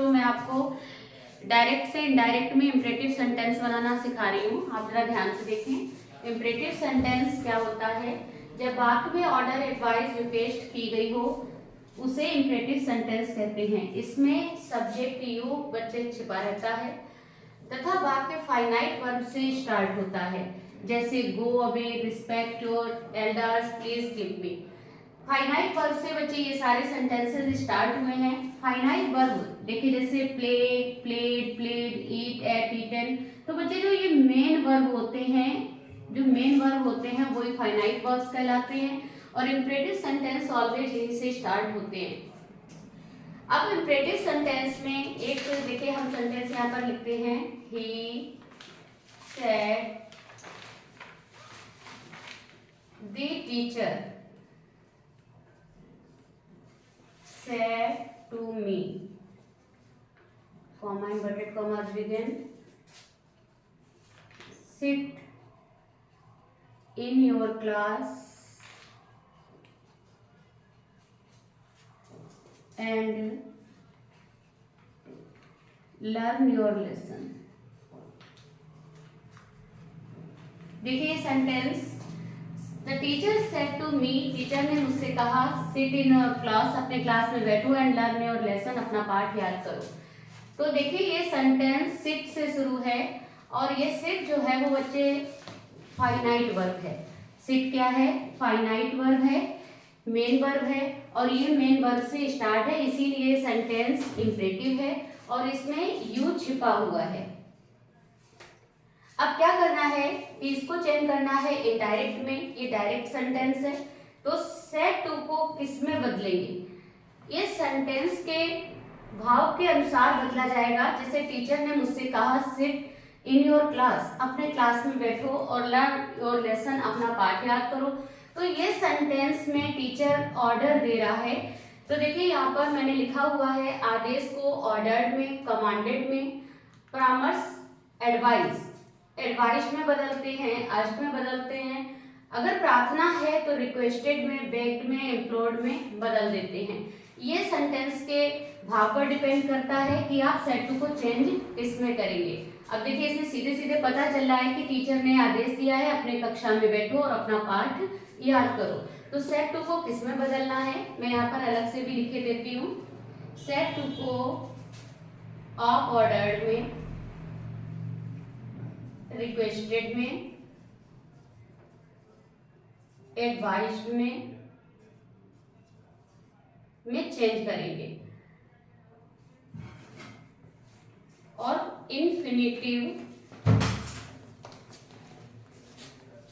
मैं आपको डायरेक्ट से इनडायरेक्ट में इम्परेटिव सेंटेंस बनाना सिखा रही हूँ। आप जरा ध्यान से देखें। इम्परेटिव सेंटेंस क्या होता है? जब वाक्य में ऑर्डर, एडवाइस, रिक्वेस्ट की गई हो उसे इम्परेटिव सेंटेंस कहते हैं। इसमें सब्जेक्ट यू बच्चे छिपा रहता है तथा वाक्य फाइनाइट वर्ब से स्टार्ट होता है, जैसे go away, respect your elders, please give me. Finite verb से बच्चे ये सारे सेंटेंसेस स्टार्ट हुए हैं। फाइनाइट वर्ब देखिए जैसे प्ले, प्लेड, प्लेड, ईट, एट, ईटन। तो बच्चे जो ये मेन वर्ब होते हैं, वही फाइनाइट वर्ब्स कहलाते हैं और इम्परेटिव सेंटेंस ऑलवेज यही से स्टार्ट होते हैं। अब इम्परेटिव सेंटेंस में एक देखिए हम सेंटेंस यहाँ पर लिखते हैं, he said the teacher said to me, comma inverted commas begin, sit in your class and learn your lesson। देखिए sentence, the teacher said to me, teacher ने मुझसे कहा, सिट इन क्लास, अपने क्लास में बैठो, एंड लर्न योर लेसन, अपना पाठ याद करो। तो देखिए ये सेंटेंस सिट से शुरू है और ये सिट जो है वो बच्चे फाइनाइट वर्ब है। सिट क्या है? फाइनाइट वर्ब है, मेन वर्ब है और ये मेन वर्ब से स्टार्ट है, इसीलिए सेंटेंस इम्परेटिव है और इसमें यू छिपा हुआ है। अब क्या करना है कि इसको चेंज करना है इनडायरेक्ट में। ये डायरेक्ट सेंटेंस है तो सेड टू को किस में बदलेंगे? ये सेंटेंस के भाव के अनुसार बदला जाएगा। जैसे टीचर ने मुझसे कहा, सिट इन योर क्लास, अपने क्लास में बैठो और लर्न योर लेसन, अपना पाठ याद करो। तो ये सेंटेंस में टीचर ऑर्डर दे रहा है। तो देखिए यहाँ पर मैंने लिखा हुआ है आदेश को ऑर्डर्ड में, कमांडेड में, परामर्श एडवाइस, एडवाइस में बदलते हैं, अर्ज में बदलते हैं। अगर प्रार्थना है तो रिक्वेस्टेड में, बेग्ड में, इम्प्लोर्ड में बदल देते हैं। ये सेंटेंस के भाव पर डिपेंड करता है कि आप सेड टू को चेंज किस में करेंगे। अब देखिए इसमें सीधे सीधे पता चल रहा है कि टीचर ने आदेश दिया है अपने कक्षा में बैठो और अपना पाठ याद करो। तो सेड टू को किस में बदलना है मैं यहाँ पर अलग से भी लिख के देती हूँ। सेड टू को आप ऑर्डर्ड में, रिक्वेस्टेड में, एडवाइज्ड में चेंज करेंगे और इन्फिनिटिव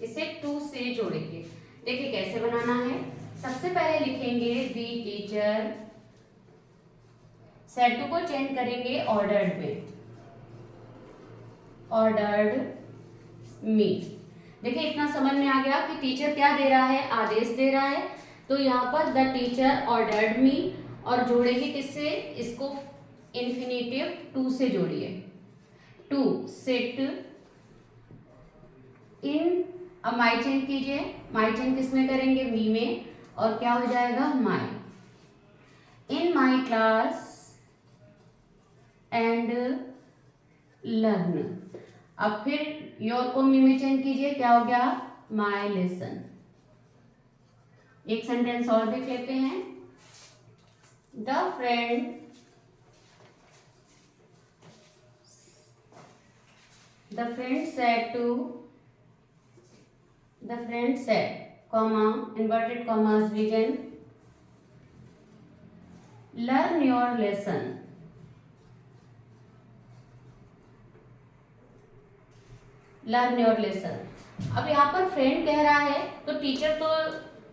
इसे टू से जोड़ेंगे। देखिए कैसे बनाना है। सबसे पहले लिखेंगे दी टीचर, सेड टू को चेंज करेंगे ऑर्डर्ड में, ऑर्डर्ड मी। देखिए इतना समझ में आ गया कि टीचर क्या दे रहा है? आदेश दे रहा है। तो यहाँ पर द टीचर ऑर्डर्ड मी और जोड़ेंगे किससे? इसको इन्फिनिटिव टू से जोड़िए। टू सिट इन, अब माई चेंज कीजिए, माई चेंज किस में करेंगे? मी में, और क्या हो जाएगा? माई। इन माई क्लास एंड लर्न। अब फिर योर को मी में चेंज कीजिए, क्या हो गया? माई लेसन। एक सेंटेंस और देख लेते हैं। The friend said, comma, inverted commas begin, learn your lesson, learn your lesson. अब यहाँ पर फ्रेंड कह रहा है तो टीचर तो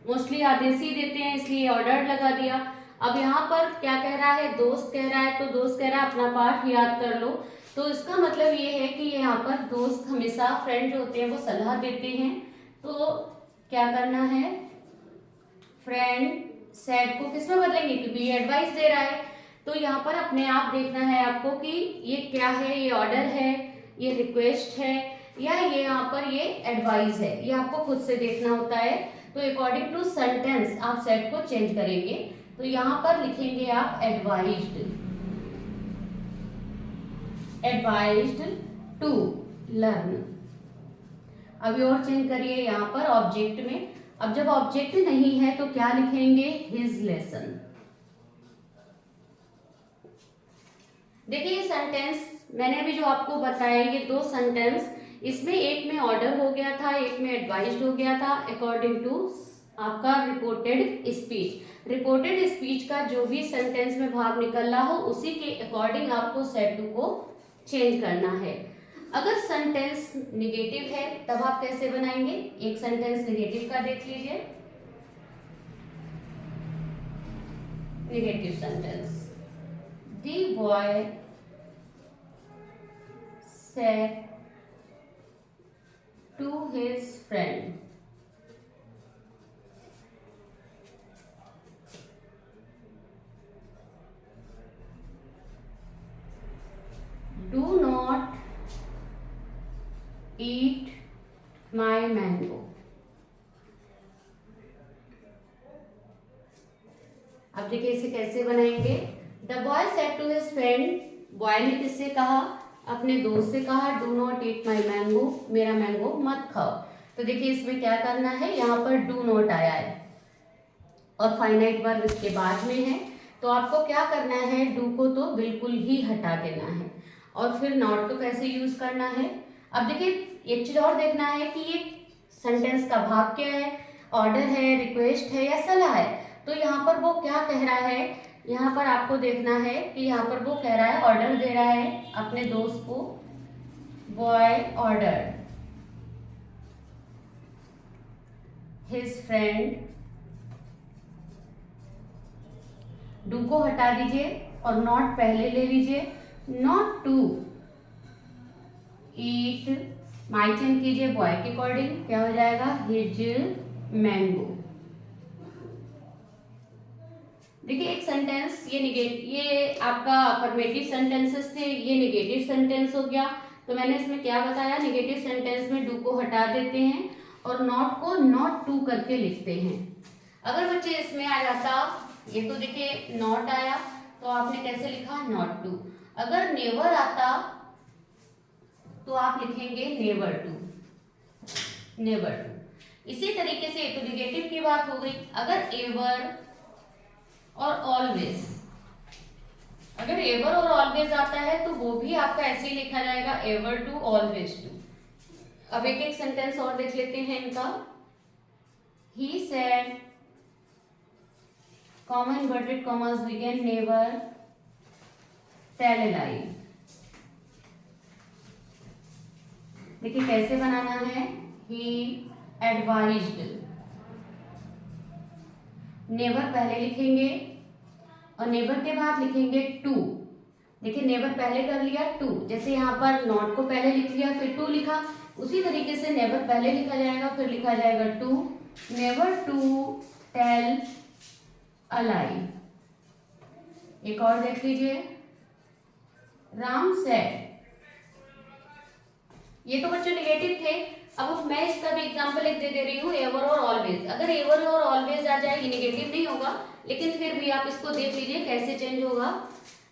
मोस्टली आदेश ही देते हैं इसलिए ऑर्डर लगा दिया। अब यहाँ पर क्या कह रहा है? दोस्त कह रहा है, तो दोस्त कह रहा है अपना पाठ याद कर लो। तो इसका मतलब ये है कि यहाँ पर दोस्त हमेशा, फ्रेंड जो होते हैं वो सलाह देते हैं। तो क्या करना है? फ्रेंड सेड को किस में बदलेंगे? क्योंकि ये एडवाइस दे रहा है। तो यहाँ पर अपने आप देखना है आपको कि ये क्या है, ये ऑर्डर है, ये रिक्वेस्ट है, या ये यहाँ पर ये एडवाइस है। ये आपको खुद से देखना होता है। तो अकॉर्डिंग टू सेंटेंस आप सेड को चेंज करेंगे। तो यहाँ पर लिखेंगे आप एडवाइज्ड, एडवाइज्ड टू लर्न। अभी और चेंज करिए यहाँ पर ऑब्जेक्ट में। अब जब ऑब्जेक्ट नहीं है तो क्या लिखेंगे, हिज लेसन। देखिए ये सेंटेंस मैंने अभी जो आपको बताया, ये दो सेंटेंस, इसमें एक में ऑर्डर हो गया था, एक में एडवाइज्ड हो गया था अकॉर्डिंग टू आपका रिपोर्टेड स्पीच। रिपोर्टेड स्पीच का जो भी सेंटेंस में भाग निकल रहा हो उसी के अकॉर्डिंग आपको सेड टू को चेंज करना है। अगर सेंटेंस निगेटिव है तब आप कैसे बनाएंगे, एक सेंटेंस निगेटिव का देख लीजिए। Negative sentence, The boy said to his friend, do not eat my mango। अब देखिए इसे कैसे बनाएंगे। The boy said to his friend, boy ने किससे कहा, अपने दोस्त से कहा, do not eat my mango, मेरा मैंगो मत खाओ। तो देखिए इसमें क्या करना है, यहाँ पर डू नॉट आया है और फाइनाइट वर्ब इसके बाद में है, तो आपको क्या करना है, डू को तो बिल्कुल ही हटा देना है और फिर नॉट को कैसे यूज करना है। अब देखिए एक चीज और देखना है कि ये सेंटेंस का भाग क्या है, ऑर्डर है, रिक्वेस्ट है या सलाह है। तो यहाँ पर वो क्या कह रहा है, यहाँ पर आपको देखना है कि यहाँ पर वो कह रहा है, ऑर्डर दे रहा है अपने दोस्त को, boy order his friend, do को हटा दीजिए और नॉट पहले ले लीजिए, not to eat, my change कीजिए बॉय के अकॉर्डिंग, क्या हो जाएगा, हिज मैंगो। देखिए एक सेंटेंस ये आपका अफर्मेटिव सेंटेंसेस थे, ये निगेटिव सेंटेंस हो गया। तो मैंने इसमें क्या बताया, निगेटिव सेंटेंस में डू को हटा देते हैं और नॉट को नॉट टू करके लिखते हैं। अगर बच्चे इसमें आ जाता, ये तो देखिए नॉट आया तो आपने कैसे लिखा, नॉट टू। अगर नेवर आता तो आप लिखेंगे नेवर टू, नेवर टू। इसी तरीके से तो निगेटिव की बात हो गई। अगर एवर और ऑलवेज, अगर एवर और ऑलवेज आता है तो वो भी आपका ऐसे ही लिखा जाएगा, एवर टू, ऑलवेज टू। अब एक एक सेंटेंस और देख लेते हैं इनका। He said, comma inverted commas begin, never tell a lie. देखिए कैसे बनाना है, ही एडवाइज्ड, नेवर पहले लिखेंगे और नेवर के बाद लिखेंगे टू। देखिए नेवर पहले कर लिया, टू, जैसे यहाँ पर नॉट को पहले लिख लिया फिर टू लिखा, उसी तरीके से नेवर पहले लिखा जाएगा फिर लिखा जाएगा to, never to tell a lie. एक और देख लीजिए, राम सेड, ये तो बच्चों निगेटिव थे। अब मैं इसका भी एग्जांपल एक दे रही हूँ, एवर और ऑलवेज। अगर एवर और ऑलवेज आ जाए, ये निगेटिव नहीं होगा, लेकिन फिर भी आप इसको देख लीजिए कैसे चेंज होगा।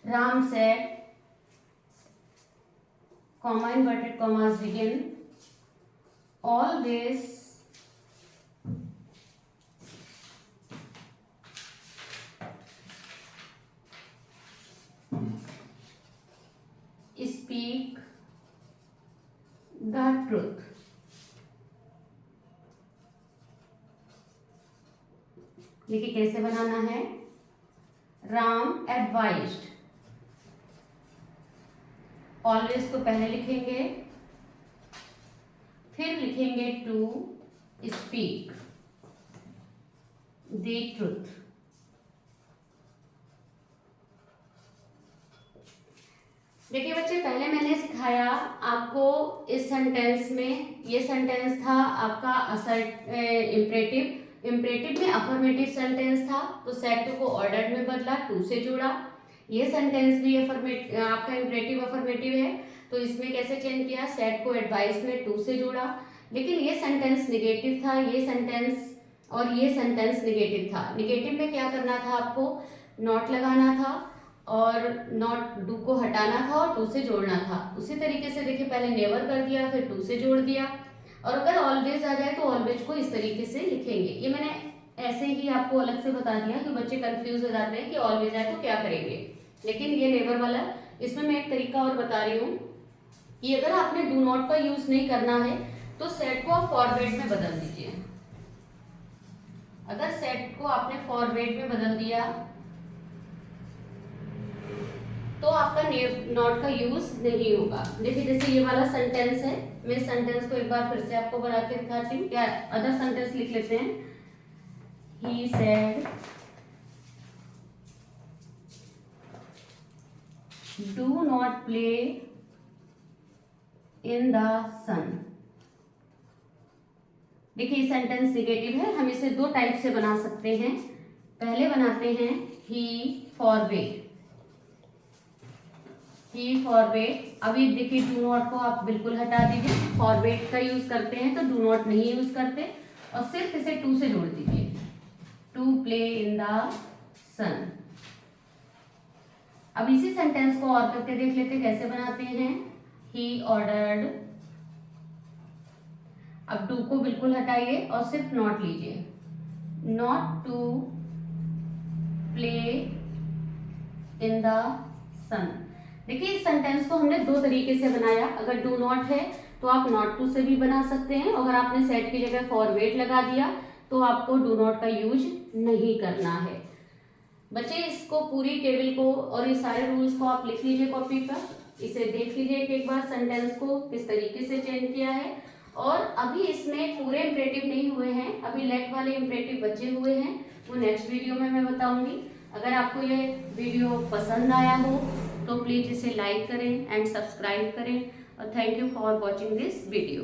Ram said, comma inverted commas begin, always speak the truth. देखिए कैसे बनाना है, राम एडवाइज्ड, ऑलवेज को पहले लिखेंगे फिर लिखेंगे टू स्पीक द ट्रुथ। देखिए बच्चे पहले मैंने सिखाया आपको इस सेंटेंस में, ये सेंटेंस था आपका असर्ट इम्परेटिव, इम्परेटिव में अफर्मेटिव सेंटेंस था तो सेड टू को ऑर्डर में बदला, टू से जोड़ा। ये सेंटेंस भी आपका इम्परेटिव अफर्मेटिव है तो इसमें कैसे चेंज किया, सेड को एडवाइस में टू से जोड़ा। लेकिन ये सेंटेंस निगेटिव था, ये सेंटेंस और ये सेंटेंस निगेटिव था। निगेटिव में क्या करना था, आपको नॉट लगाना था और नॉट डू को हटाना था और टू से जोड़ना था। उसी तरीके से देखिए पहले नेवर कर दिया, फिर टू से जोड़ दिया। और अगर ऑलवेज आ जाए तो ऑलवेज को इस तरीके से लिखेंगे। ये मैंने ऐसे ही आपको अलग से बता दिया कि बच्चे कंफ्यूज हो जाते हैं कि ऑलवेज आए तो क्या करेंगे, लेकिन ये नेवर वाला इसमें मैं एक तरीका और बता रही हूँ कि अगर आपने डू नॉट का यूज नहीं करना है तो सेट को आप फॉरवर्ड में बदल दीजिए। अगर सेट को आपने फॉरवर्ड में बदल दिया तो आपका नॉट का यूज नहीं होगा। देखिए जैसे ये वाला सेंटेंस है, मैं सेंटेंस को एक बार फिर से आपको बना के दिखाती हूँ। क्या अदर सेंटेंस लिख लेते हैं। He said do not play in the sun. देखिए सेंटेंस निगेटिव है, हम इसे दो टाइप से बना सकते हैं। पहले बनाते हैं ही फॉरवर्ड। ही फॉरवर्ड, अभी देखिए डू नॉट को आप बिल्कुल हटा दीजिए। फॉरवर्ड का यूज करते हैं तो डू नॉट नहीं यूज करते और सिर्फ इसे टू से जोड़ दीजिए। टू प्ले इन द सन। अब इसी सेंटेंस को और करके देख लेते कैसे बनाते हैं। ही ऑर्डर्ड, अब टू को बिल्कुल हटाइए और सिर्फ नॉट लीजिए। Not to play in the sun. देखिए इस सेंटेंस को हमने दो तरीके से बनाया। अगर डू नॉट है तो आप नॉट टू से भी बना सकते हैं। अगर आपने सेट की जगह फॉरवर्ड लगा दिया तो आपको डू नॉट का यूज नहीं करना है। बच्चे इसको पूरी टेबल को और ये सारे रूल्स को आप लिख लीजिए कॉपी पर। इसे देख लीजिए एक बार सेंटेंस को किस तरीके से चेंज किया है। और अभी इसमें पूरे इम्परेटिव नहीं हुए हैं, अभी लेट वाले इम्परेटिव बचे हुए हैं, वो नेक्स्ट वीडियो में मैं बताऊंगी। अगर आपको ये वीडियो पसंद आया हो तो प्लीज इसे लाइक करें एंड सब्सक्राइब करें और thank you for watching this video.